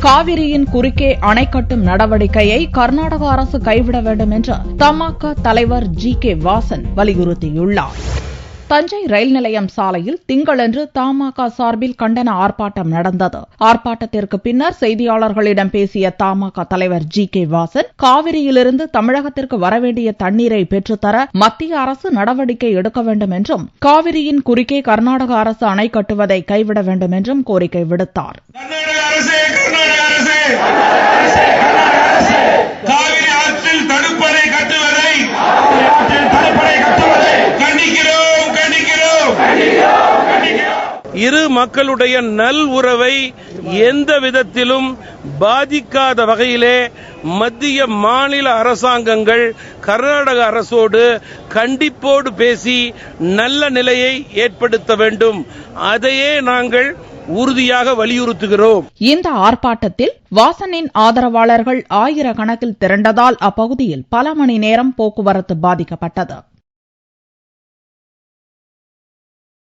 காவிரியின் குறுக்கே அணை கட்டும் நடவடிக்கையை கர்நாடக அரசு கைவிட வேண்டும் என்று தமாக தலைவர் ஜி.கே. வாசன் வலியுறுத்தியுள்ளார். தஞ்சை ரயில் நிலையம் சாலையில் திங்களன்று தமாக சார்பில் கண்டன ஆர்ப்பாட்டம் நடந்தது. ஆர்ப்பாட்டத்திற்கு பின்னர் செய்தியாளர்களிடம் பேசிய தமாக தலைவர் ஜி.கே. வாசன், காவிரியிலிருந்து தமிழகத்திற்கு வரவேண்டிய தண்ணீரை பெற்றுத்தர மத்திய அரசு நடவடிக்கை எடுக்க வேண்டும் என்றும், காவிரியின் குறுக்கே கர்நாடக அரசு அணை கட்டுவதை கைவிட வேண்டும் என்றும் கோரிக்கை விடுத்தார். இரு மக்களுடைய நல் உறவை எந்த விதத்திலும் பாதிக்காத வகையிலே மத்திய மாநில அரசாங்கங்கள் கர்நாடக அரசோடு கண்டிப்போடு பேசி நல்ல நிலையை ஏற்படுத்த வேண்டும். அதையே நாங்கள் உறுதியாக வலியுறுத்துகிறோம். இந்த ஆர்ப்பாட்டத்தில் வாசனின் ஆதரவாளர்கள் ஆயிரக்கணக்கில் திரண்டதால் அப்பகுதியில் பல மணி நேரம் போக்குவரத்து பாதிக்கப்பட்டது.